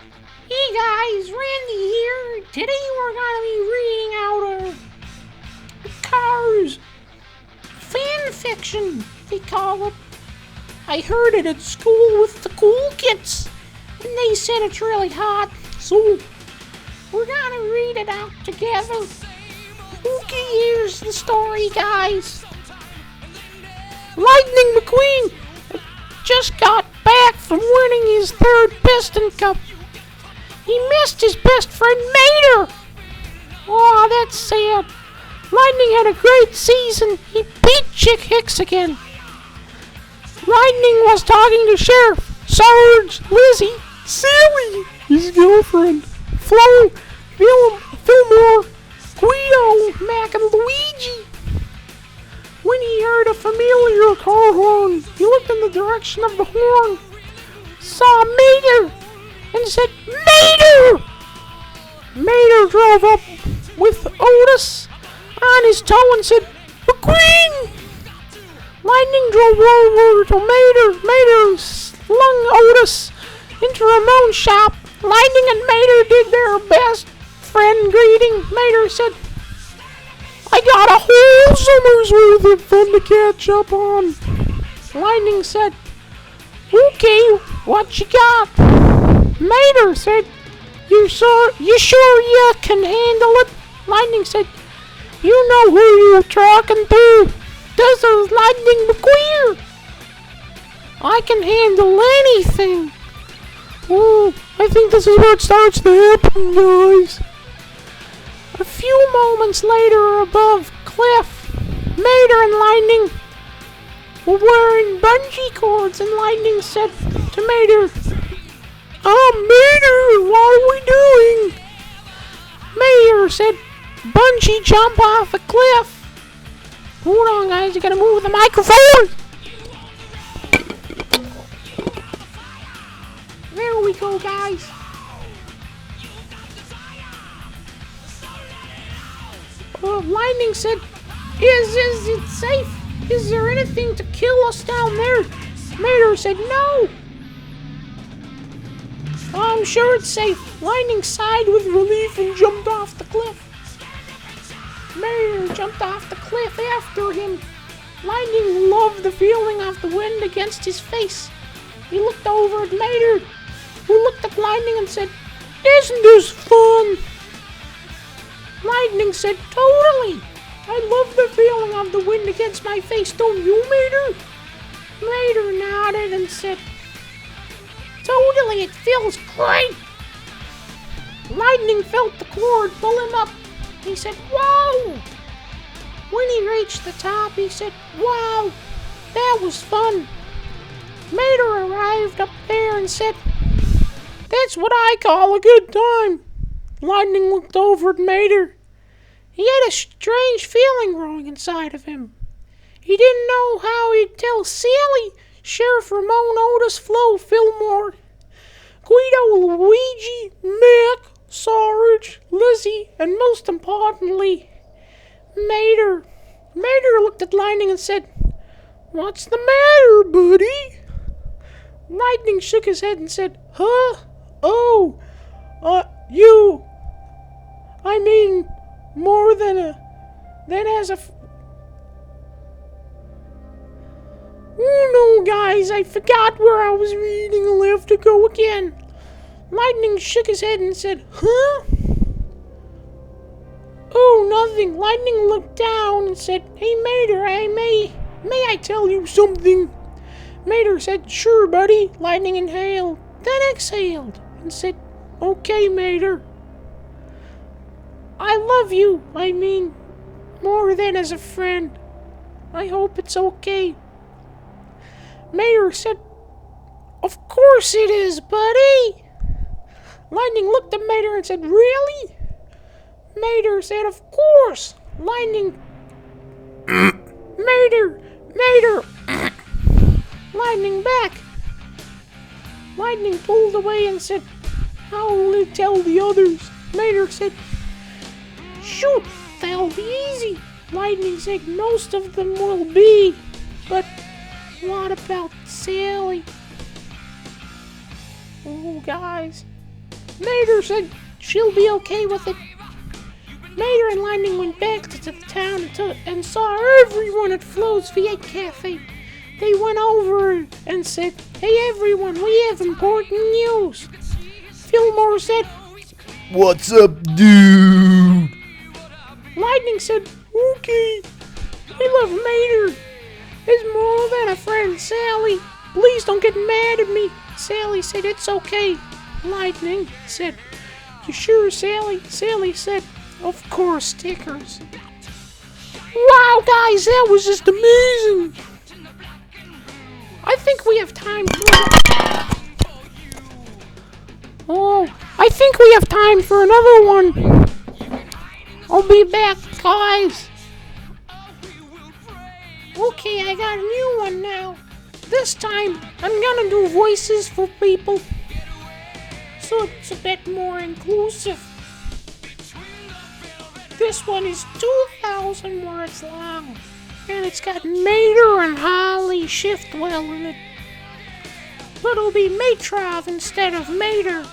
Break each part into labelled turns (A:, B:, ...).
A: Hey guys, Randy here. Today we're gonna be reading out Cars FanFiction, they call it. I heard it at school with the cool kids, and they said it's really hot, so we're gonna read it out together. Okay, here's the story, guys. Lightning McQueen just got back from winning his third Piston Cup. He missed his best friend Mator. Oh, that's sad. Lightning had a great season. He beat Chick Hicks again. Lightning was talking to Sheriff, Sarge, Lizzie, Sally, his girlfriend, Flo, Fillmore, Guido, Mac, and Luigi. When he heard a familiar car horn, he looked in the direction of the horn, saw Mator, and said, Mator! Mator drove up with Otis on his toe and said, McQueen! Lightning drove over to Mator. Mator slung Otis into Ramon's shop. Lightning and Mator did their best friend greeting. Mator said, I got a whole summer's worth of fun to catch up on. Lightning said, okay, what you got? Mator said, you sure you can handle it? Lightning said, you know who you're talking to. This is Lightning McQueen. I can handle anything. Oh, I think this is where it starts to happen, guys. A few moments later, above Cliff, Mator and Lightning were wearing bungee cords, and Lightning said to Mator, Mator, what are we doing? Mator said, bungee jump off a cliff. Hold on, guys, you gotta move the microphone. There we go, guys. Lightning said, is it safe? Is there anything to kill us down there? Mator said, no. I'm sure it's safe. Lightning sighed with relief and jumped off the cliff. Mator jumped off the cliff after him. Lightning loved the feeling of the wind against his face. He looked over at Mator, who looked at Lightning and said, isn't this fun? Lightning said, totally. I love the feeling of the wind against my face, don't you, Mator? Mator nodded and said, totally, it feels great. Lightning felt the cord pull him up. He said, whoa! When he reached the top, he said, wow, that was fun. Mator arrived up there and said, that's what I call a good time. Lightning looked over at Mator. He had a strange feeling growing inside of him. He didn't know how he'd tell Sally, Sheriff Ramon, Otis, Flo, Fillmore, Guido, Luigi, Mac, Sarge, Lizzie, and most importantly, Mator. Mator looked at Lightning and said, what's the matter, buddy? Lightning shook his head and said, huh? Oh, I mean, more than as a... Oh no, guys, I forgot where I was reading. I'll have to go again. Lightning shook his head and said, huh? Oh, nothing. Lightning looked down and said, hey, Mator, may I tell you something? Mator said, sure, buddy. Lightning inhaled, then exhaled, and said, okay, Mator. I love you. I mean, more than as a friend. I hope it's okay. Mator said, of course it is, buddy. Lightning looked at Mator and said, really? Mator said, of course. Lightning... Mator! Lightning back. Lightning pulled away and said, how will you tell the others? Mator said, shoot, they'll be easy. Lightning said, most of them will be, but what about Sally? Oh, guys, Mator said she'll be okay with it. Mator and Lightning went back to the town and saw everyone at Flo's V8 Cafe. They went over and said, "Hey everyone, we have important news." Fillmore said,
B: "What's up, dude?"
A: Lightning said, "Okay, we love Mator as more than a friend. Sally, please don't get mad at me." Sally said, "It's okay." Lightning said, "You sure, Sally?" Sally said, "Of course, stickers." Wow, guys, that was just amazing. I think we have time for another one. I'll be back, guys. Okay, I got a new one now. This time, I'm gonna do voices for people, so it's a bit more inclusive. This one is 2,000 words long, and it's got Mator and Holly Shiftwell in it. But it'll be Matrov instead of Mator.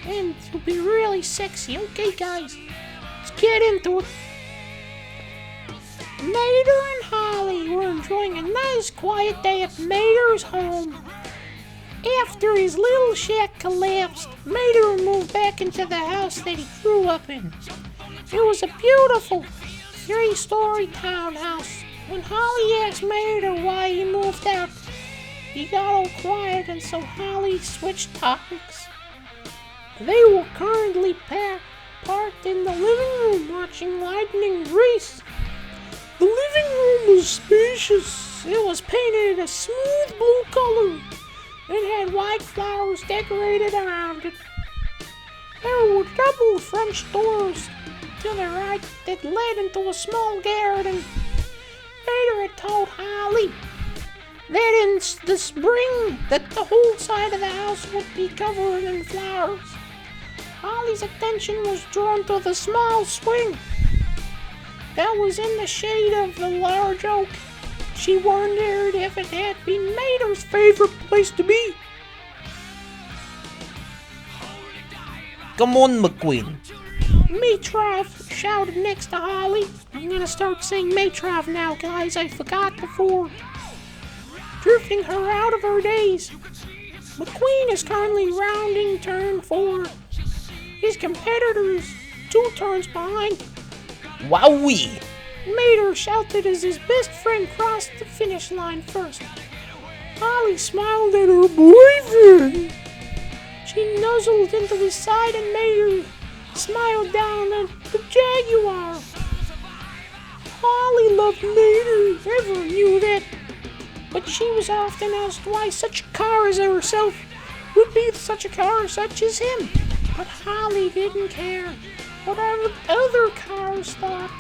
A: And it'll be really sexy. Okay, guys, let's get into it. Mator and Holly were enjoying a nice quiet day at Mator's home. After his little shack collapsed, Mator moved back into the house that he grew up in. It was a beautiful 3-story townhouse. When Holly asked Mator why he moved out, he got all quiet, and so Holly switched topics. They were currently parked in the living room watching Lightning race. The living room was spacious. It was painted a smooth blue color and had white flowers decorated around it. There were double French doors to the right that led into a small garden. Mator had told Holly that in the spring that the whole side of the house would be covered in flowers. Holly's attention was drawn to the small swing that was in the shade of the large oak. She wondered if it had been Mator's favorite place to be.
B: "Come on, McQueen."
A: Matrov shouted next to Holly. I'm gonna start saying Matrov now, guys. I forgot before. Drifting her out of her daze. McQueen is currently rounding turn 4. His competitor is 2 turns behind.
B: "Wowee!"
A: Mator shouted as his best friend crossed the finish line first. Holly smiled at her boyfriend. She nuzzled into his side and Mator smiled down at the Jaguar. Holly loved Mator, everyone knew that. But she was often asked why such a car as herself would be such a car such as him. But Holly didn't care what other cars thought.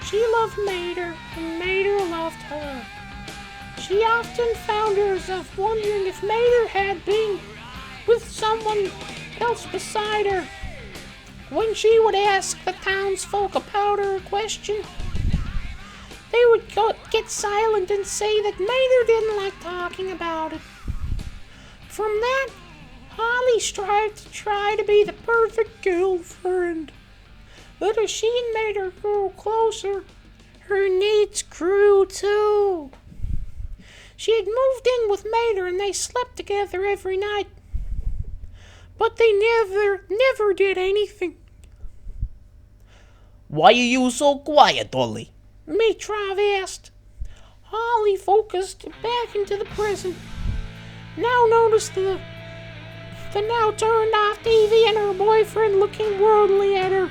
A: She loved Mator, and Mator loved her. She often found herself wondering if Mator had been with someone else beside her. When she would ask the townsfolk about her question, they would get silent and say that Mator didn't like talking about it. From that, Holly strived to try to be the perfect girlfriend. But as she and Mator grew closer, her needs grew too. She had moved in with Mator and they slept together every night. But they never did anything.
B: "Why are you so quiet, Holly?"
A: Matrov asked. Holly focused back into the present. Now noticed the now turned off TV and her boyfriend looking worldly at her.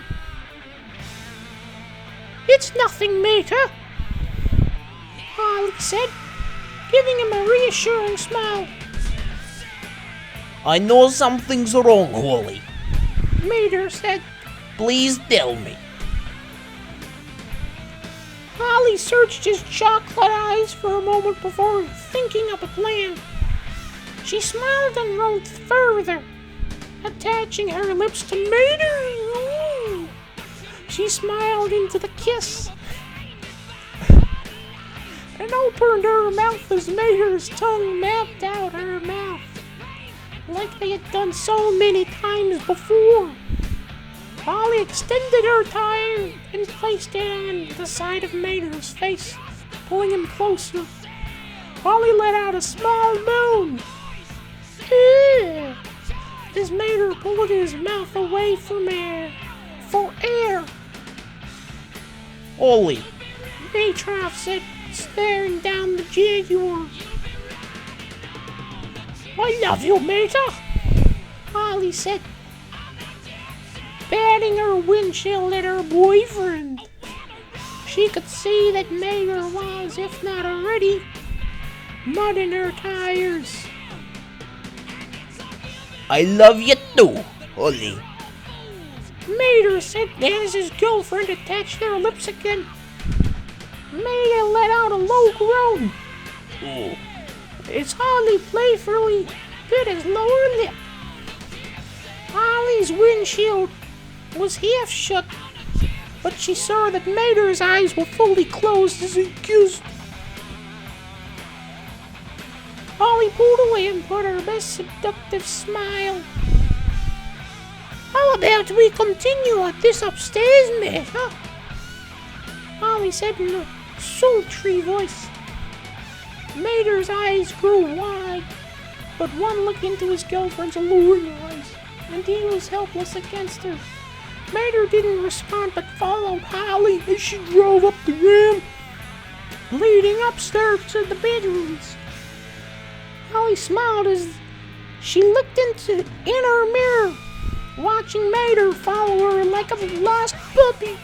A: "It's nothing, Mator," Holly said, giving him a reassuring smile.
B: "I know something's wrong, Holly."
A: Mator said.
B: "Please tell me."
A: Holly searched his chocolate eyes for a moment before thinking up a plan. She smiled and wrote further, attaching her lips to Mator. Ooh. She smiled into the kiss and opened her mouth as Mator's tongue mapped out her mouth. like they had done so many times before. Holly extended her tire and placed it on the side of Mator's face, pulling him closer. Holly let out a small moan. As Mator pulled his mouth away from air.
B: Ollie,
A: Mator said, staring down the Jaguar. I love you, Mator, Holly said, batting her windshield at her boyfriend. She could see that Mator was, if not already, mudding her tires.
B: I love you too, Ollie.
A: Mator said as his girlfriend attached their lips again. Mator let out a low groan.
B: Ooh.
A: As Holly playfully bit his lower lip. Holly's windshield was half shut, but she saw that Mator's eyes were fully closed as he kissed. Holly pulled away and put her best seductive smile. How about we continue at this upstairs, Mator? Holly said in a sultry voice. Mator's eyes grew wide, but one looked into his girlfriend's alluring eyes, and he was helpless against her. Mator didn't respond but followed Holly as she drove up the ramp, leading upstairs to the bedrooms. Holly smiled as she looked in her mirror, watching Mator follow her like a lost puppy.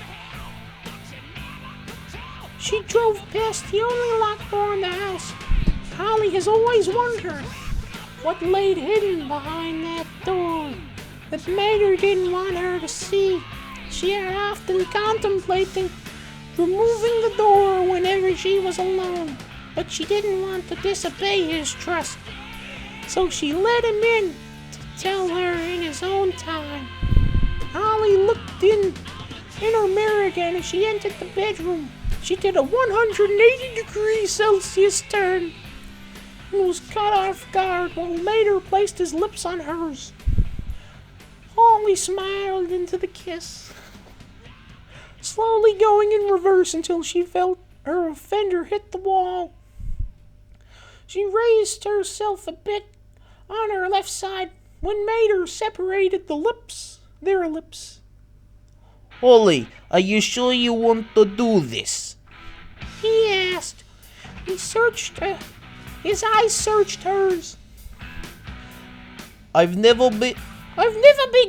A: She drove past the only locked door in the house. Holly has always wondered what lay hidden behind that door that Mator didn't want her to see. She had often contemplated removing the door whenever she was alone, but she didn't want to disobey his trust. So she let him in to tell her in his own time. Holly looked in her mirror again as she entered the bedroom. She did a 180-degree Celsius turn and was caught off guard while Mator placed his lips on hers. Holly smiled into the kiss, slowly going in reverse until she felt her offender hit the wall. She raised herself a bit on her left side when Mator separated their lips.
B: Ollie, are you sure you want to do this?
A: He asked. His eyes searched hers.
B: I've never been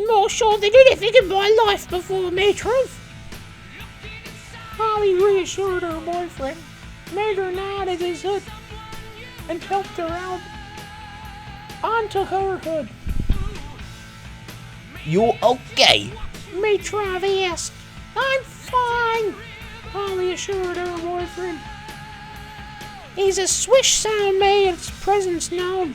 A: more sure than anything in my life before, Mator. Holly reassured her boyfriend. Mator nodded his head and helped her out onto her hood.
B: You okay?
A: Mator asked. I'm fine, Holly assured her boyfriend. As a swish sound made its presence known.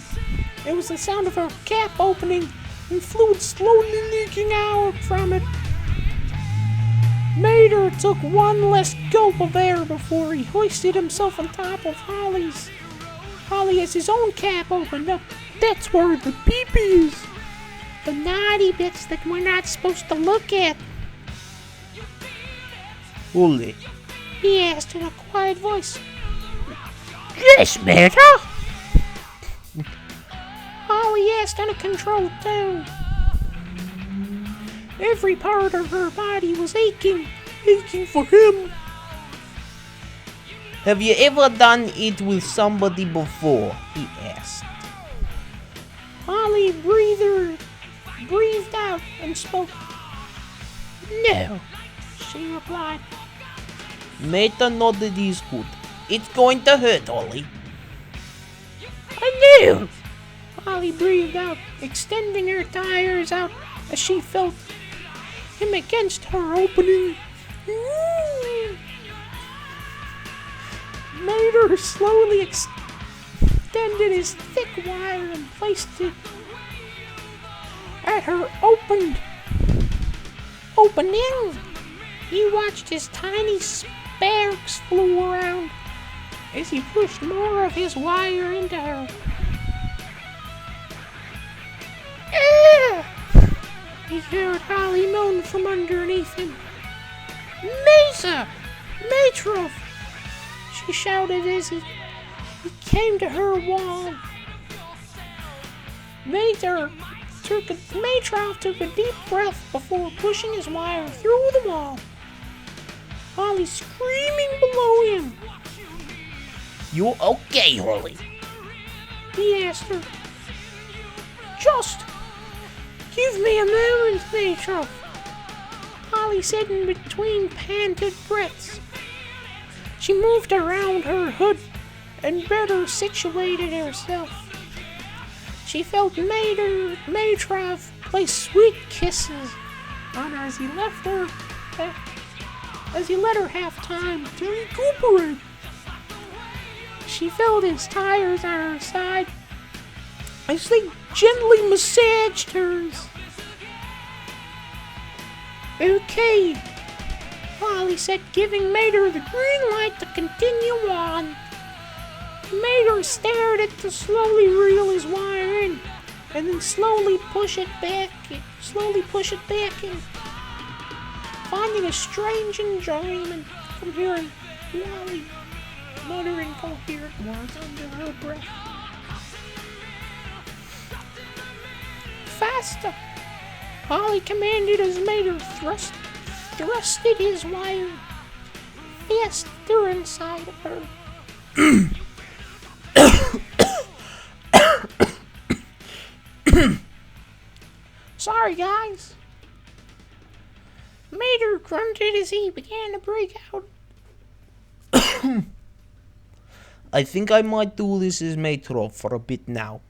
A: It was the sound of her cap opening and fluid slowly leaking out from it. Mator took one last gulp of air before he hoisted himself on top of Holly's. Holly has his own cap opened up. That's where the pee-pee is. The naughty bits that we're not supposed to look at.
B: Ollie,
A: he asked in a quiet voice.
B: Yes, Mator?
A: Holly asked in a controlled tone. Every part of her body was aching for him.
B: Have you ever done it with somebody before? He asked.
A: Holly breathed out and spoke. No, she replied.
B: Mator nodded his good. It's going to hurt, Ollie.
A: I knew! Holly breathed out, extending her tires out as she felt him against her opening. Mator slowly extended his thick wire and placed it at her opening. He watched as tiny sparks flew around as he pushed more of his wire into her. He heard Holly moan from underneath him. Mesa! Mator! She shouted as he came to her wall. Mator took a deep breath before pushing his wire through the wall. Holly screaming below him.
B: You okay, Holly?
A: He asked her. Just give me a moment, Mator, Holly said in between panted breaths. She moved around her hood and better situated herself. She felt Mator place sweet kisses on her as he let her have time to recuperate. She felt his tires on her side as they gently massaged hers. Okay, Holly said, giving Mator the green light to continue on. Mator stared at to slowly reel his wire in, and then slowly push it back in, finding a strange enjoyment from hearing Holly muttering coherent words under her breath. Faster! Holly commanded as Mator thrusted his wire faster inside of her. Sorry, guys. Mator grunted as he began to break out.
B: I think I might do this as Mator for a bit now,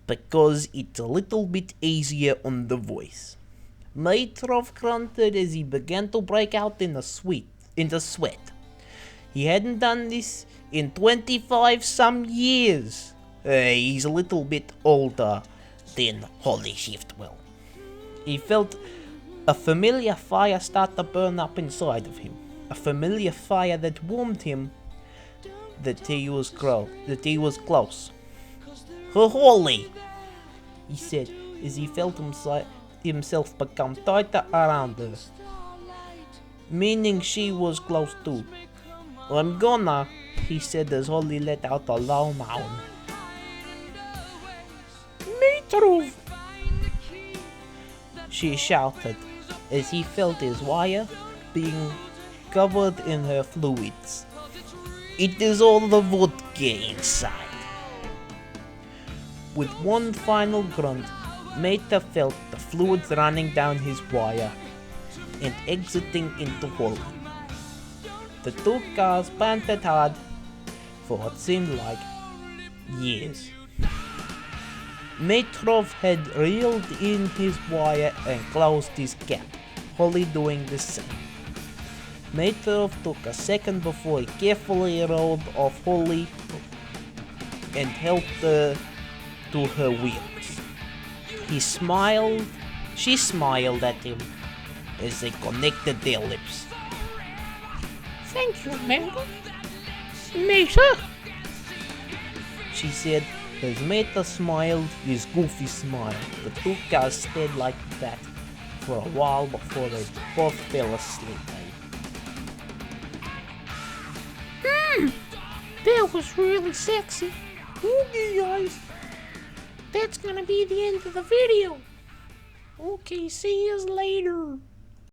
B: because it's a little bit easier on the voice. Mator grunted as he began to break out in the sweat. He hadn't done this in 25 some years. He's a little bit older than Holly Shiftwell. He felt a familiar fire start to burn up inside of him. A familiar fire that warned him that he was close. Holly, he said as he felt himself become tighter around her, meaning she was close too. I'm gonna, he said as Holly let out a low moan.
A: Mator!
B: She shouted as he felt his wire being covered in her fluids. It is all the vodka inside. With one final grunt, Mator felt the fluids running down his wire and exiting into Holly. The two cars panted hard for what seemed like years. Mator had reeled in his wire and closed his cap, Holly doing the same. Mator took a second before he carefully rolled off Holly and helped her to her wheels. She smiled at him as they connected their lips.
A: Thank you, Mator,
B: she said as Mator smiled his goofy smile. The two guys stayed like that for a while before they both fell asleep.
A: That was really sexy. Okay, guys. That's gonna be the end of the video. Okay, see yous later.